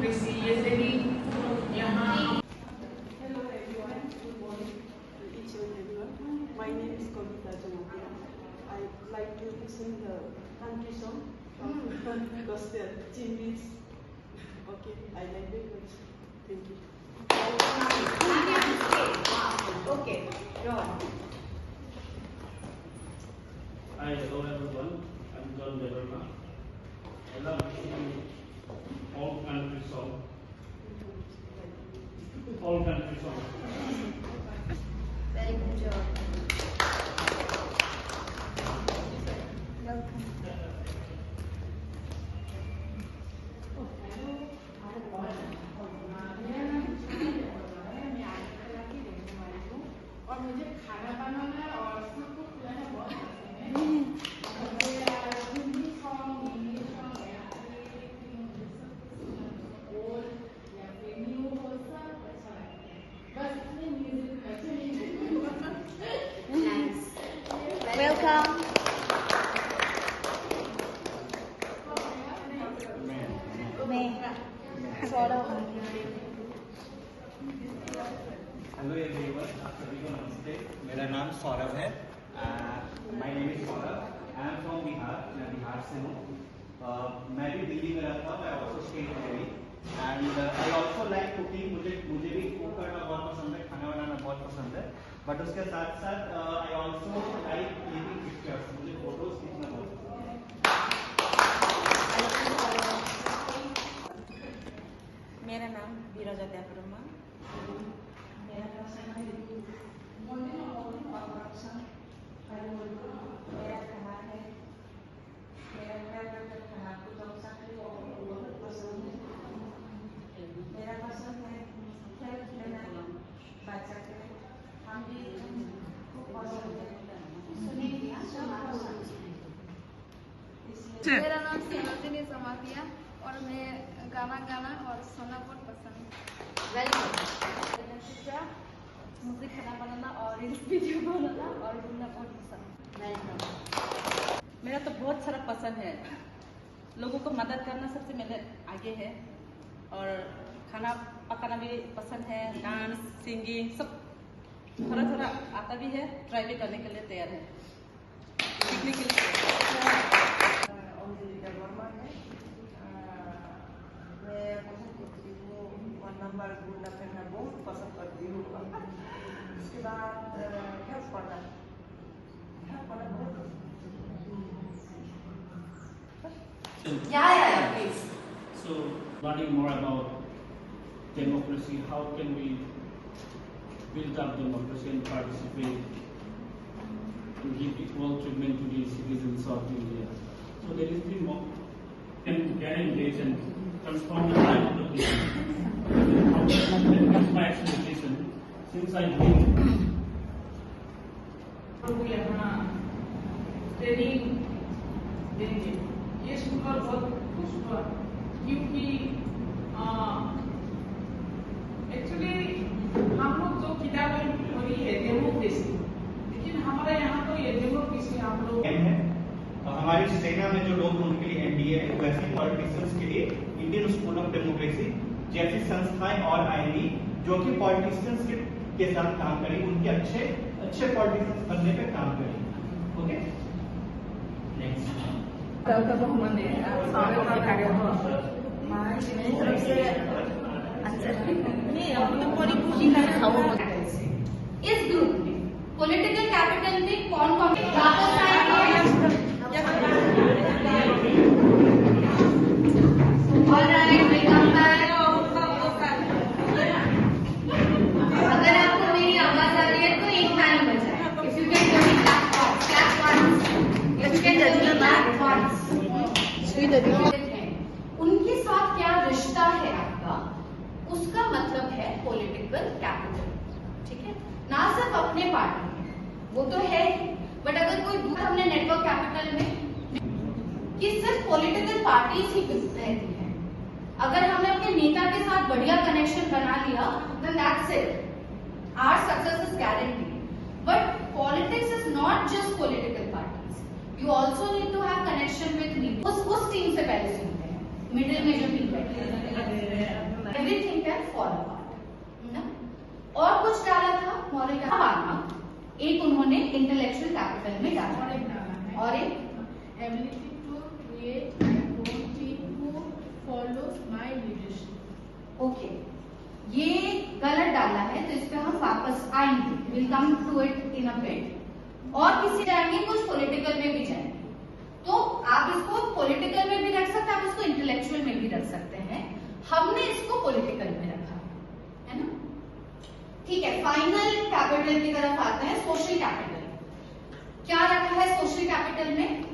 Democracy ये सभी यहाँ। Hello everyone, good morning to each and everyone. My name is Kavita Jamatia. I'd like to sing the country song from Gospel, Chinese. Okay, I like it much. Thank you. Okay, go on. Hi, hello everyone. I'm John Deverma. I love singing all country songs. All country songs. Very good job. Welcome. और मुझे खाना बनाना और सबको खिलाना बहुत पसंद है। मुझे Hindi song, English song, old या फिर न्यू हो सब अच्छा लगता है। बस इसमें म्यूजिक अच्छा नहीं Nice. Welcome. मैं सौरभ। हेलो एवरीवन, आप सभी को नमस्ते। मेरा नाम सौरभ है। My name is Saurabh. I am from Bihar. मैं बिहार से हूँ। मैं भी दिल्ली में रहता हूँ। I also stay in Delhi and I also like cooking. मुझे भी कुक करना बहुत पसंद है, खाना बनाना बहुत पसंद है। बट उसके साथ साथ I also like clicking pictures. मुझे फोटोज खींचना बहुत पसंद है। मेरा नाम बीराजा देवब्रह्मा। मेरा पसंद है मेरा खाना है मेरा फेवरेट खाना पुलाव साखरी बहुत पसंद है। मेरा पसंद है खेल खेलना बच्चा के हम भी खूब पसंद है सुनील मेरा नाम सनातनी समातिया और मैं गाना गाना और सुनना बहुत पसंद है। मुझे खाना बनाना और रील्स वीडियो बनाना और घूमना बहुत पसंद है। मेरा तो बहुत सारा पसंद है। लोगों को मदद करना सबसे मेरे आगे है और खाना पकाना भी पसंद है। डांस सिंगिंग सब थोड़ा थोड़ा आता भी है। ट्राई भी करने के लिए तैयार है, सीखने के लिए। मैं पसंद करती हूँ 1 नंबर घूमना फिरना बहुत पसंद करती हूँ। उसके बाद हेल्प करना बहुत Yeah, please. So, learning more about democracy, how can we build up democracy and participate and give equal treatment to the citizens of India? So there is the more can engage and transform the life of the people. That's my expectation. Since I believe लोग यहाँ training देंगे, ये सुनकर बहुत खुश हुआ क्योंकि actually हम लोग जो किताबें पढ़ी है डेमोक्रेसी, लेकिन हमारे यहाँ तो ये डेमोक्रेसी हम लोग हमारी सेना में जो लोग उनके लिए एनडीए है, वैसे पॉलिटिशियंस के लिए इंडियन स्कूल ऑफ डेमोक्रेसी जैसी संस्थाएं और आएंगी जो कि पॉलिटिशियंस के साथ काम करेंगे, उनके अच्छे पॉलिटिशियंस बनने पे काम करेंगे। Okay, next. इस ग्रुप में पॉलिटिकल कैपिटल में कौन कौन अगर आपको मेरी आवाज आ रही है तो एक हैंड बजाए। If you can hear me, clap once. If you can hear me, clap once. उनके साथ क्या रिश्ता है आपका, उसका मतलब है पॉलिटिकल कैपिटल। ठीक है, ना सिर्फ अपने पार्टी में, वो तो है ही, बट अगर कोई दूसरा हमने नेटवर्क कैपिटल में कि सिर्फ पॉलिटिकल पार्टीज ही रहती है। अगर हमने अपने नेता के साथ बढ़िया कनेक्शन बना लिया, then that's it. Our success is guaranteed. But politics is not just political parties. You also need to have connection with me. उस टीम से पहले सुनते हैं। मिडिल में जो टी बैठी एवरीथिंग कैन फॉल अपार्ट ना। और कुछ डाला था मॉरल कैपिटल, एक उन्होंने इंटेलेक्चुअल कैपिटल में डाला और एक ability to create my own team who follows my leadership। Okay, ये गलत डाला है तो इस पे हम वापस आएंगे, will come to it in a bit. और किसी जाएंगे कुछ पॉलिटिकल में भी जाएंगे, तो आप इसको पॉलिटिकल में भी रख सकते हैं, आप इसको इंटेलेक्चुअल में भी रख सकते हैं। हमने इसको पॉलिटिकल में रखा है ना। ठीक है, फाइनल कैपिटल की तरफ आते हैं। सोशल कैपिटल क्या रखा है सोशल कैपिटल में?